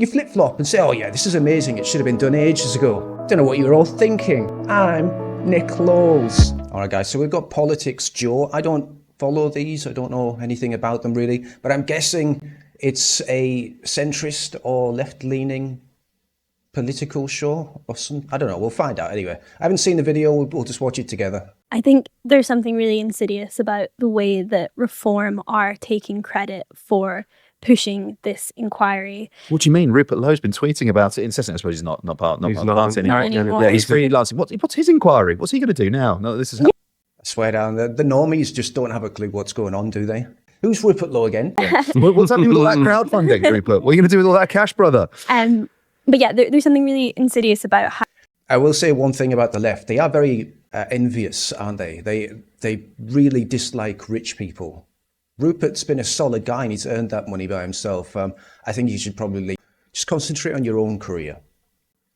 You flip-flop and say, oh yeah, this is amazing, it should have been done ages ago. Don't know what you were all thinking. I'm Nick Lowles. All right, guys, so we've got Politics Joe. I don't follow these, I don't know anything about them really, but I'm guessing it's a centrist or left-leaning political show or something. I don't know, we'll find out anyway. I haven't seen the video, we'll just watch it together. I think there's something really insidious about the way that Reform are taking credit for pushing this inquiry. What do you mean? Rupert Lowe's been tweeting about it incessantly. I suppose he's not part anymore. Yeah, he's freelancing. What's his inquiry? What's he going to do now? No, this is. I swear down, the normies just don't have a clue what's going on, do they? Who's Rupert Lowe again? What's happening with all that crowdfunding, Rupert? What are you going to do with all that cash, brother? But yeah, there's something really insidious about how. I will say one thing about the left. They are very envious, aren't they? They really dislike rich people. Rupert's been a solid guy and he's earned that money by himself. I think you should probably just concentrate on your own career.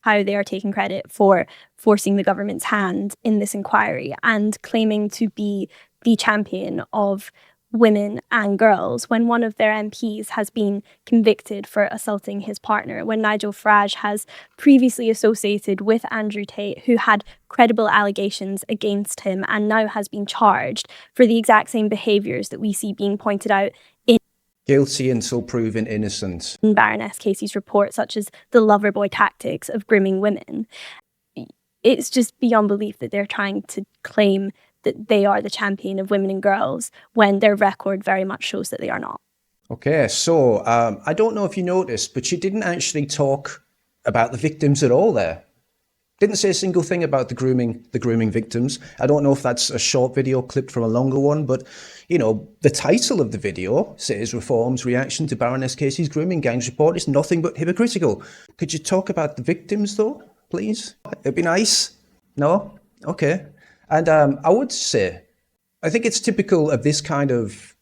How they are taking credit for forcing the government's hand in this inquiry and claiming to be the champion of women and girls when one of their MPs has been convicted for assaulting his partner, when Nigel Farage has previously associated with Andrew Tate, who had credible allegations against him and now has been charged for the exact same behaviours that we see being pointed out in guilty until proven innocent. In Baroness Casey's report, such as the lover boy tactics of grooming women. It's just beyond belief that they're trying to claim that they are the champion of women and girls when their record very much shows that they are not. Okay, so I don't know if you noticed, but she didn't actually talk about the victims at all there. Didn't say a single thing about the grooming victims. I don't know if that's a short video clipped from a longer one, but you know, the title of the video says Reform's reaction to Baroness Casey's grooming gangs report is nothing but hypocritical. Could you talk about the victims though, please? It'd be nice. No? Okay. And I would say, I think it's typical of this kind of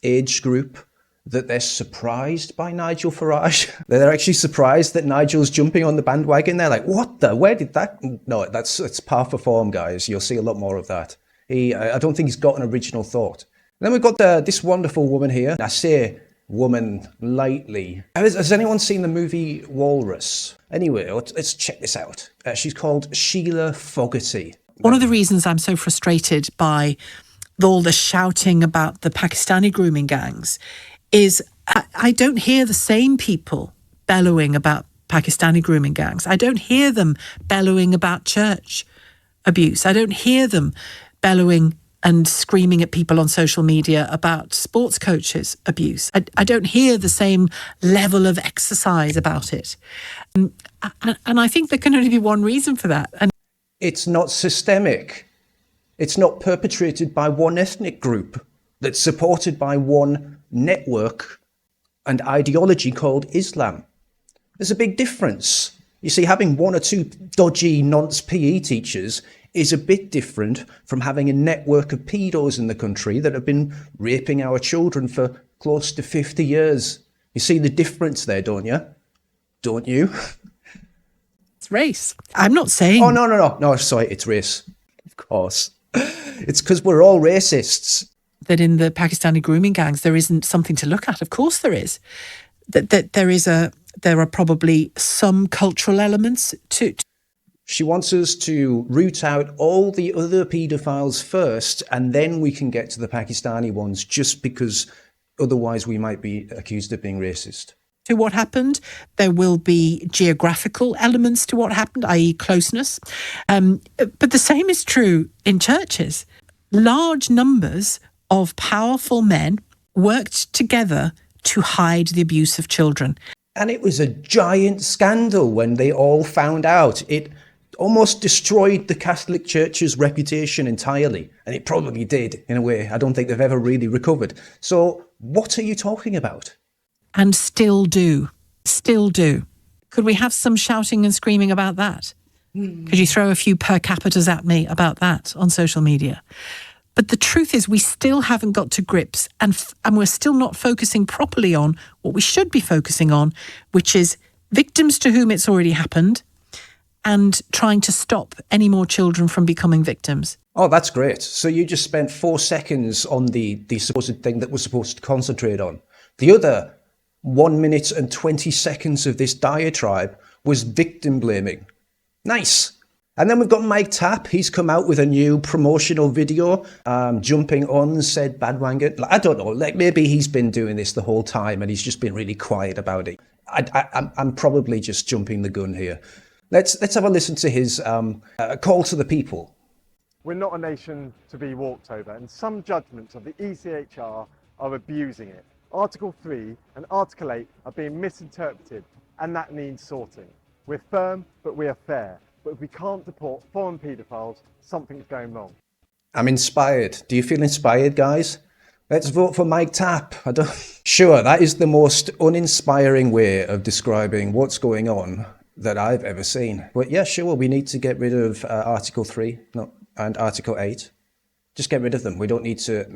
age group that they're surprised by Nigel Farage. They're actually surprised that Nigel's jumping on the bandwagon. They're like, what the, where did that? No, it's par for form, guys. You'll see a lot more of that. I don't think he's got an original thought. And then we've got this wonderful woman here. I say woman lightly. Has anyone seen the movie Walrus? Anyway, let's check this out. She's called Sheila Fogarty. One of the reasons I'm so frustrated by all the shouting about the Pakistani grooming gangs is I don't hear the same people bellowing about Pakistani grooming gangs. I don't hear them bellowing about church abuse. I don't hear them bellowing and screaming at people on social media about sports coaches' abuse. I don't hear the same level of exercise about it. And I think there can only be one reason for that. And it's not systemic. It's not perpetrated by one ethnic group that's supported by one network and ideology called Islam. There's a big difference. You see, having one or two dodgy nonce PE teachers is a bit different from having a network of pedos in the country that have been raping our children for close to 50 years. You see the difference there, don't you? Don't you? It's race. I'm not saying... Oh, no, sorry, it's race. Of course. It's because we're all racists. That in the Pakistani grooming gangs, there isn't something to look at. Of course there is. That there are probably some cultural elements to... She wants us to root out all the other paedophiles first, and then we can get to the Pakistani ones, just because otherwise we might be accused of being racist. To what happened. There will be geographical elements to what happened, i.e. closeness. But the same is true in churches. Large numbers of powerful men worked together to hide the abuse of children. And it was a giant scandal when they all found out. It almost destroyed the Catholic Church's reputation entirely. And it probably did, in a way. I don't think they've ever really recovered. So what are you talking about? And still do. Could we have some shouting and screaming about that? Could you throw a few per capitas at me about that on social media? But the truth is we still haven't got to grips and we're still not focusing properly on what we should be focusing on, which is victims to whom it's already happened and trying to stop any more children from becoming victims. Oh, that's great. So you just spent 4 seconds on the supposed thing that we're supposed to concentrate on. The other 1 minute and 20 seconds of this diatribe was victim blaming. Nice. And then we've got Mike Tapp. He's come out with a new promotional video, jumping on said bandwagon. I don't know, like maybe he's been doing this the whole time and he's just been really quiet about it. I'm probably just jumping the gun here. Let's have a listen to his call to the people. We're not a nation to be walked over, and some judgments of the ECHR are abusing it. Article 3 and Article 8 are being misinterpreted, and that needs sorting. We're firm, but we are fair. But if we can't deport foreign paedophiles, something's going wrong. I'm inspired. Do you feel inspired, guys? Let's vote for Mike Tapp. Sure, that is the most uninspiring way of describing what's going on that I've ever seen. But yeah, sure, we need to get rid of Article 3 and Article 8. Just get rid of them. We don't need to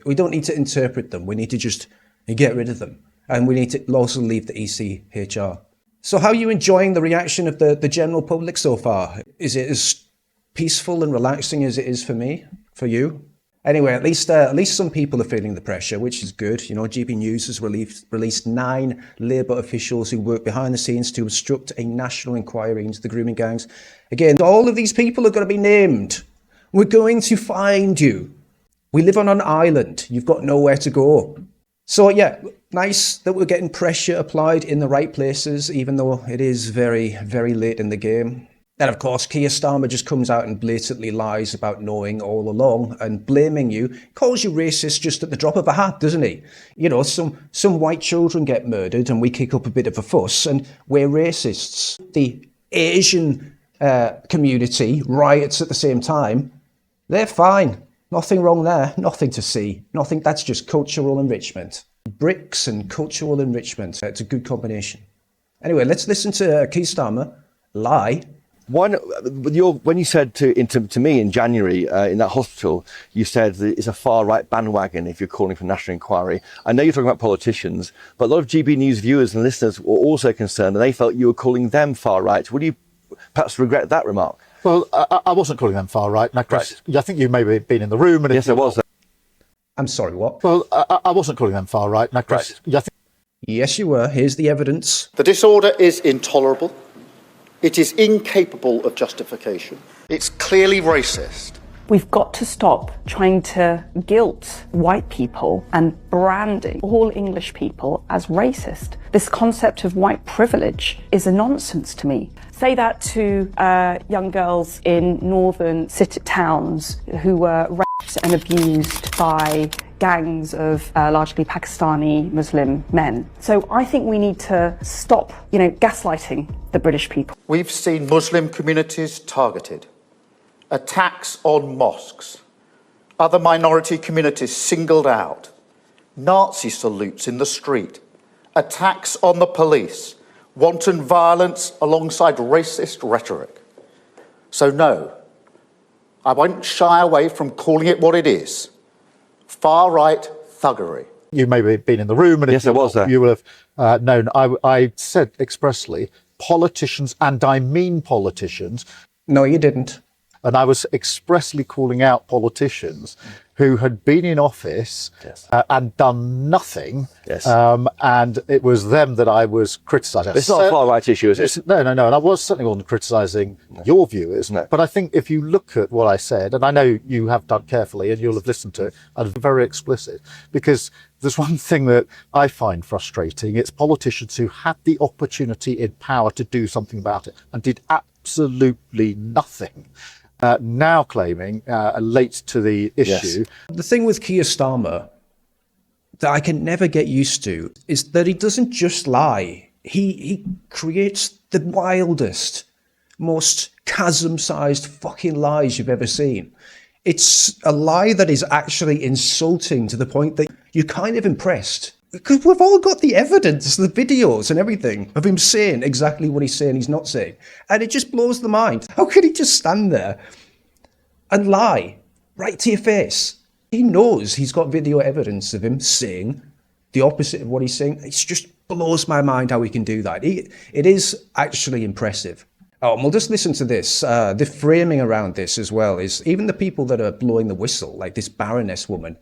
we don't need to interpret them. We need to just get rid of them. And we need to also leave the ECHR. So how are you enjoying the reaction of the general public so far? Is it as peaceful and relaxing as it is for me, for you? Anyway, at least some people are feeling the pressure, which is good. You know, GB News has released 9 Labour officials who worked behind the scenes to obstruct a national inquiry into the grooming gangs. Again, all of these people are going to be named. We're going to find you. We live on an island. You've got nowhere to go. So yeah, nice that we're getting pressure applied in the right places, even though it is very, very late in the game. And of course, Keir Starmer just comes out and blatantly lies about knowing all along and blaming you, calls you racist just at the drop of a hat, doesn't he? You know, some white children get murdered and we kick up a bit of a fuss and we're racists. The Asian community riots at the same time. They're fine. Nothing wrong there. Nothing to see. Nothing. That's just cultural enrichment. Bricks and cultural enrichment. It's a good combination. Anyway, let's listen to Keir Starmer lie. When you said to me in January in that hospital, you said that it's a far-right bandwagon if you're calling for national inquiry. I know you're talking about politicians, but a lot of GB News viewers and listeners were also concerned, and they felt you were calling them far-right. Would you perhaps regret that remark? Well, I wasn't calling them far-right. Now, Chris, right. I think you maybe been in the room. And yes, I was. I'm sorry, what? Well, I wasn't calling them far-right. Now, Chris, right. Yes, you were. Here's the evidence. The disorder is intolerable. It is incapable of justification. It's clearly racist. We've got to stop trying to guilt white people and branding all English people as racist. This concept of white privilege is a nonsense to me. Say that to young girls in northern city towns who were raped and abused by gangs of largely Pakistani Muslim men. So I think we need to stop, gaslighting the British people. We've seen Muslim communities targeted, attacks on mosques, other minority communities singled out, Nazi salutes in the street, attacks on the police, wanton violence alongside racist rhetoric. So no, I won't shy away from calling it what it is. Far-right thuggery. You may have been in the room, and yes, I was there. You will have known. I said expressly, politicians, and I mean politicians. No, you didn't. And I was expressly calling out politicians who had been in office and done nothing. Yes. And it was them that I was criticising. It's not a far-right issue, is it? No. And I was certainly wasn't criticising your viewers. No. But I think if you look at what I said, and I know you have done carefully and you'll have listened to it, I was very explicit. Because there's one thing that I find frustrating. It's politicians who had the opportunity in power to do something about it and did absolutely nothing. Now claiming late to the issue. Yes. The thing with Keir Starmer that I can never get used to is that he doesn't just lie. He creates the wildest, most chasm-sized fucking lies you've ever seen. It's a lie that is actually insulting to the point that you're kind of impressed. Because we've all got the evidence, the videos and everything of him saying exactly what he's saying he's not saying. And it just blows the mind. How could he just stand there and lie right to your face? He knows he's got video evidence of him saying the opposite of what he's saying. It just blows my mind how he can do that. It is actually impressive. Oh, and we'll just listen to this. The framing around this as well is even the people that are blowing the whistle, like this Baroness woman,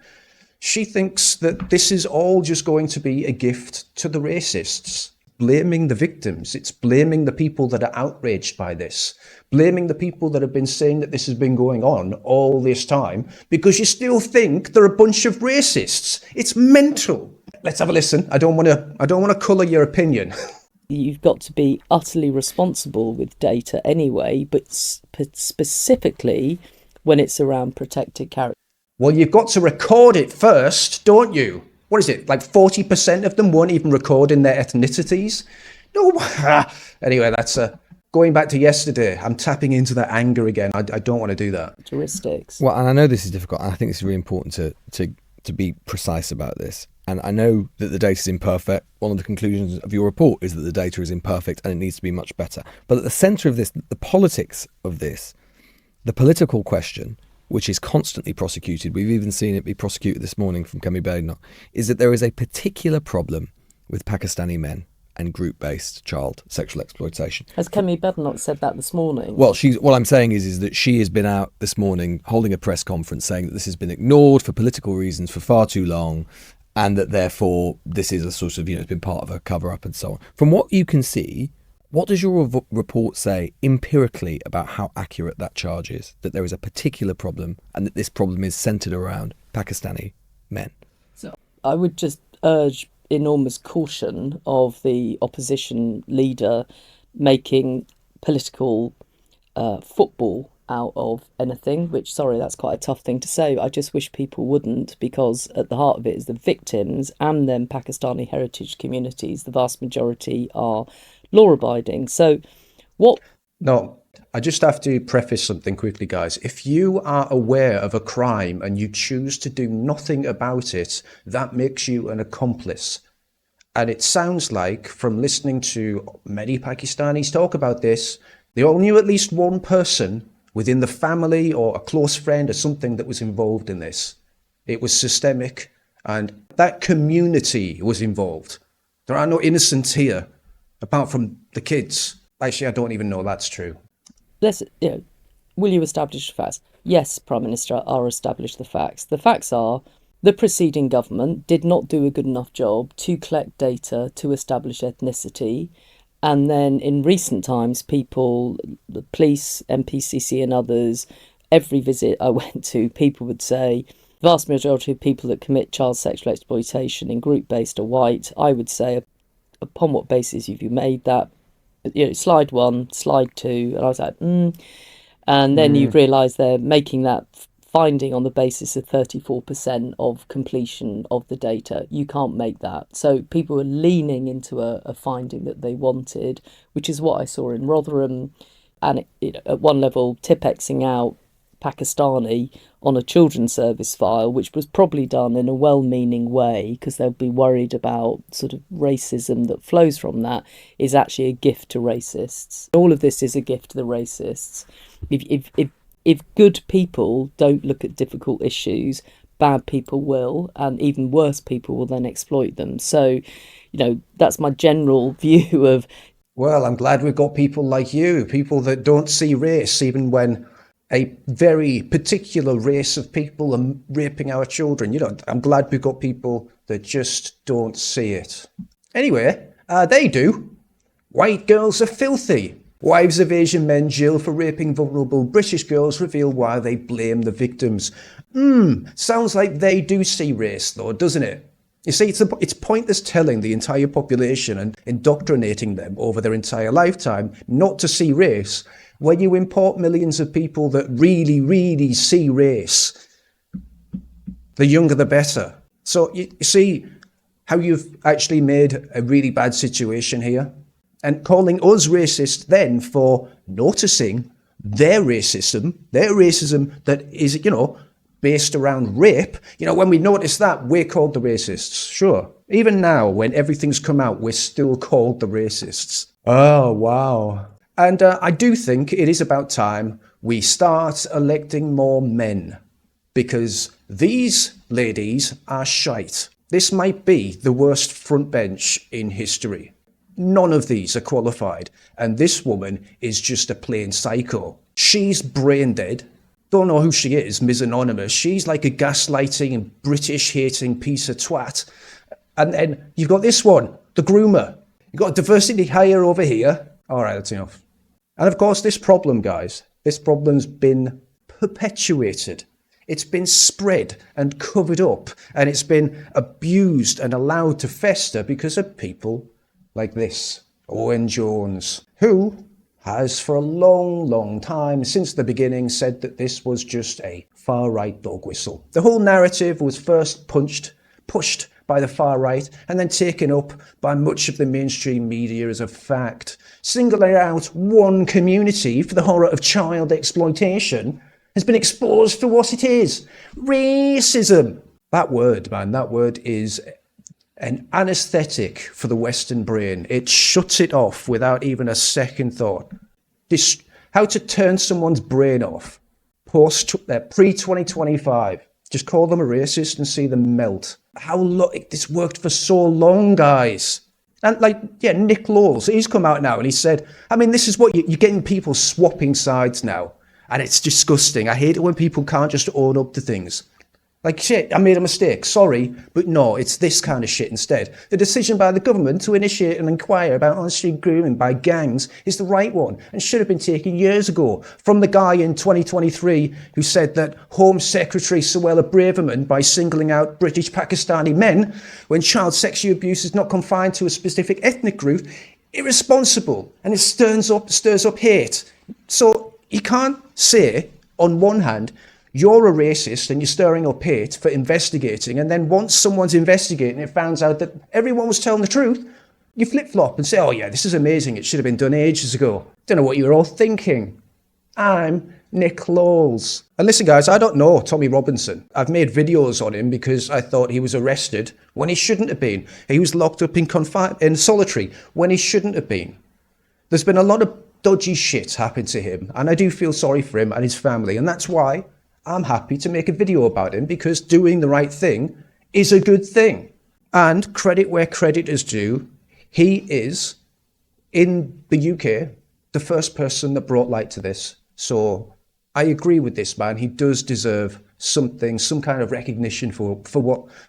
She thinks that this is all just going to be a gift to the racists. Blaming the victims. It's blaming the people that are outraged by this. Blaming the people that have been saying that this has been going on all this time because you still think they're a bunch of racists. It's mental. Let's have a listen. I don't want to colour your opinion. You've got to be utterly responsible with data anyway, but specifically when it's around protected characters. Well, you've got to record it first, don't you? What is it, like 40% of them won't even record in their ethnicities? No. Anyway, that's going back to yesterday. I'm tapping into that anger again. I don't want to do that. Characteristics. Well, and I know this is difficult, and I think it's really important to be precise about this. And I know that the data is imperfect. One of the conclusions of your report is that the data is imperfect and it needs to be much better. But at the centre of this, the politics of this, the political question, which is constantly prosecuted, we've even seen it be prosecuted this morning from Kemi Badenoch, is that there is a particular problem with Pakistani men and group-based child sexual exploitation. Has Kemi Badenoch said that this morning? Well, what I'm saying is that she has been out this morning holding a press conference saying that this has been ignored for political reasons for far too long, and that therefore this is a sort of, it's been part of a cover-up and so on. From what you can see, what does your report say empirically about how accurate that charge is, that there is a particular problem and that this problem is centred around Pakistani men? So I would just urge enormous caution of the opposition leader making political football out of anything, which, sorry, that's quite a tough thing to say. I just wish people wouldn't, because at the heart of it is the victims and then Pakistani heritage communities. The vast majority are law-abiding. So what... No, I just have to preface something quickly, guys. If you are aware of a crime and you choose to do nothing about it, that makes you an accomplice. And it sounds like, from listening to many Pakistanis talk about this, they all knew at least one person within the family or a close friend or something that was involved in this. It was systemic, and that community was involved. There are no innocents here, apart from the kids. Actually, I don't even know that's true. Will you establish the facts? Yes, Prime Minister, I'll establish the facts. The facts are the preceding government did not do a good enough job to collect data to establish ethnicity. And then in recent times, people, the police, MPCC and others, every visit I went to, people would say the vast majority of people that commit child sexual exploitation in group-based are white. I would say, upon what basis have you made that? Slide 1, slide 2. And I was like, And then you realise they're making that finding on the basis of 34% of completion of the data. You can't make that. So people were leaning into a finding that they wanted, which is what I saw in Rotherham. And at one level, Tipexing out Pakistani on a children's service file, which was probably done in a well-meaning way because they'll be worried about sort of racism that flows from that, is actually a gift to racists. All of this is a gift to the racists. If good people don't look at difficult issues, bad people will, and even worse people will then exploit them. So, that's my general view of... Well, I'm glad we've got people like you, people that don't see race, even when a very particular race of people are raping our children. I'm glad we've got people that just don't see it. Anyway, they do. White girls are filthy. Wives of Asian men jailed for raping vulnerable British girls reveal why they blame the victims. Sounds like they do see race, though, doesn't it? You see, it's pointless telling the entire population and indoctrinating them over their entire lifetime not to see race when you import millions of people that really, really see race. The younger, the better. So you see how you've actually made a really bad situation here? And calling us racist then for noticing their racism that is, based around rape. When we notice that, we're called the racists. Sure. Even now, when everything's come out, we're still called the racists. Oh, wow. And I do think it is about time we start electing more men, because these ladies are shite. This might be the worst front bench in history. None of these are qualified, and this woman is just a plain psycho. She's brain dead. Don't know who she is, Ms. Anonymous. She's like a gaslighting and British-hating piece of twat. And then you've got this one, the groomer. You've got a diversity hire over here. All right, that's enough. And of course, this problem, guys, this problem's been perpetuated. It's been spread and covered up, and it's been abused and allowed to fester because of people like this, Owen Jones, who has for a long, long time, since the beginning, said that this was just a far-right dog whistle. The whole narrative was first pushed by the far right and then taken up by much of the mainstream media as a fact. Singling out one community for the horror of child exploitation has been exposed for what it is. Racism. That word, man, that word is an anesthetic for the Western brain. It shuts it off without even a second thought. How to turn someone's brain off pre-2025. Just call them a racist and see them melt. This worked for so long, guys. And Nick Lowles, he's come out now and he said, I mean, this is what you're getting people swapping sides now. And it's disgusting. I hate it when people can't just own up to things. Like, shit, I made a mistake, sorry, but no, it's this kind of shit instead. The decision by the government to initiate an inquiry about on-street grooming by gangs is the right one and should have been taken years ago from the guy in 2023 who said that Home Secretary Suella Braverman, by singling out British Pakistani men when child sexual abuse is not confined to a specific ethnic group, irresponsible, and it stirs up hate. So you can't say, on one hand, you're a racist and you're stirring up hate for investigating, and then once someone's investigating, it finds out that everyone was telling the truth, you flip-flop and say, oh yeah, this is amazing, it should have been done ages ago. Don't know what you were all thinking. I'm Nick Lowles. And listen, guys, I don't know Tommy Robinson. I've made videos on him because I thought he was arrested when he shouldn't have been. He was locked up in solitary when he shouldn't have been. There's been a lot of dodgy shit happen to him, and I do feel sorry for him and his family, and that's why I'm happy to make a video about him, because doing the right thing is a good thing. And credit where credit is due, he is, in the UK, the first person that brought light to this. So I agree with this man. He does deserve something, some kind of recognition for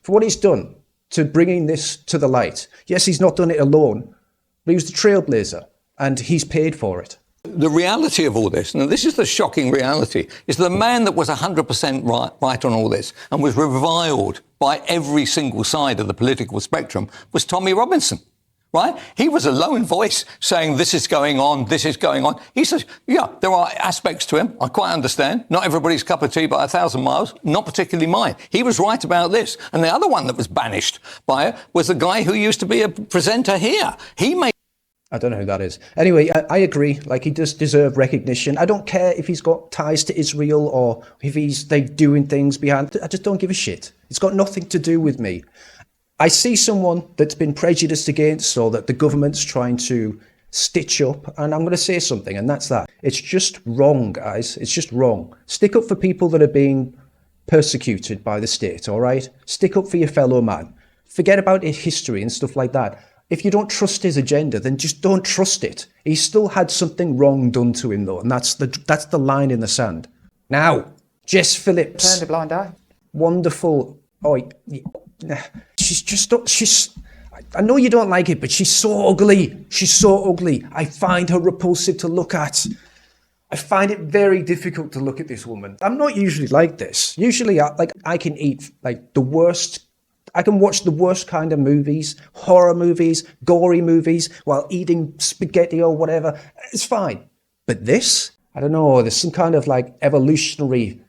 what he's done to bringing this to the light. Yes, he's not done it alone, but he was the trailblazer, and he's paid for it. The reality of all this, and this is the shocking reality, is the man that was 100% right on all this and was reviled by every single side of the political spectrum was Tommy Robinson, right? He was a lone voice saying this is going on, this is going on. He says, yeah, there are aspects to him, I quite understand. Not everybody's cup of tea by 1,000 miles, not particularly mine. He was right about this. And the other one that was banished by it was the guy who used to be a presenter here. He made... I don't know who that is. Anyway, I agree. Like, he does deserve recognition. I don't care if he's got ties to Israel or if he's doing things behind. I just don't give a shit. It's got nothing to do with me. I see someone that's been prejudiced against or that the government's trying to stitch up, and I'm going to say something, and that's that. It's just wrong, guys. It's just wrong. Stick up for people that are being persecuted by the state, all right? Stick up for your fellow man. Forget about his history and stuff like that. If you don't trust his agenda, then just don't trust it. He still had something wrong done to him, though, and that's the line in the sand. Now, Jess Phillips. Turned a blind eye. Wonderful. Oh, I know you don't like it, but she's so ugly. She's so ugly. I find her repulsive to look at. I find it very difficult to look at this woman. I'm not usually like this. Usually, I can eat the worst. I can watch the worst kind of movies, horror movies, gory movies, while eating spaghetti or whatever. It's fine. But this, I don't know, there's some kind of evolutionary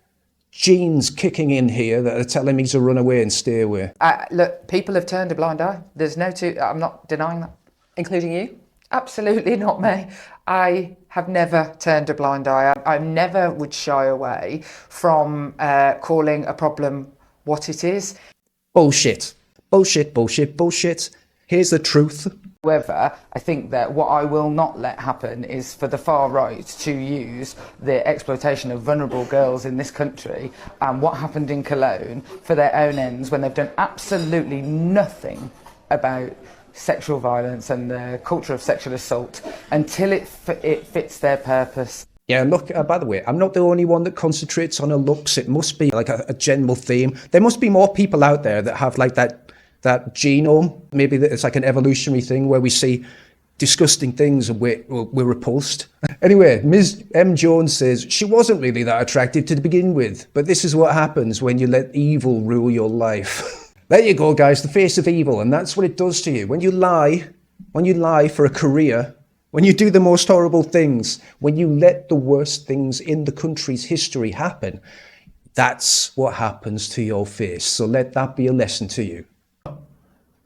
genes kicking in here that are telling me to run away and stay away. Look, people have turned a blind eye. I'm not denying that. Including you? Absolutely not me. I have never turned a blind eye. I never would shy away from calling a problem what it is. Bullshit. Bullshit, bullshit, bullshit. Here's the truth. However, I think that what I will not let happen is for the far right to use the exploitation of vulnerable girls in this country and what happened in Cologne for their own ends when they've done absolutely nothing about sexual violence and the culture of sexual assault until it fits their purpose. Yeah, look, by the way, I'm not the only one that concentrates on her looks. It must be like a general theme. There must be more people out there that have like that genome. Maybe it's like an evolutionary thing where we see disgusting things and we're repulsed. Anyway, Ms. M. Jones says, she wasn't really that attractive to begin with, but this is what happens when you let evil rule your life. There you go, guys, the face of evil, and that's what it does to you. When you lie for a career, when you do the most horrible things, when you let the worst things in the country's history happen, that's what happens to your face. So let that be a lesson to you.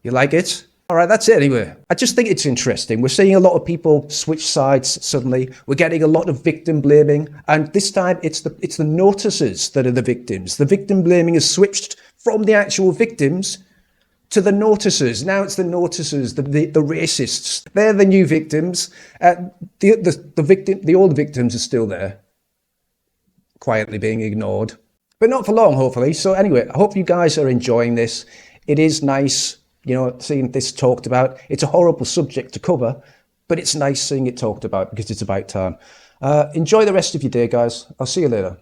You like it? All right, that's it anyway. I just think it's interesting. We're seeing a lot of people switch sides suddenly. We're getting a lot of victim blaming. And this time it's the noticers that are the victims. The victim blaming has switched from the actual victims to the noticers. Now it's the noticers, the racists. They're the new victims. The old victims are still there, quietly being ignored. But not for long, hopefully. So anyway, I hope you guys are enjoying this. It is nice, you know, seeing this talked about. It's a horrible subject to cover, but it's nice seeing it talked about because it's about time. Enjoy the rest of your day, guys. I'll see you later.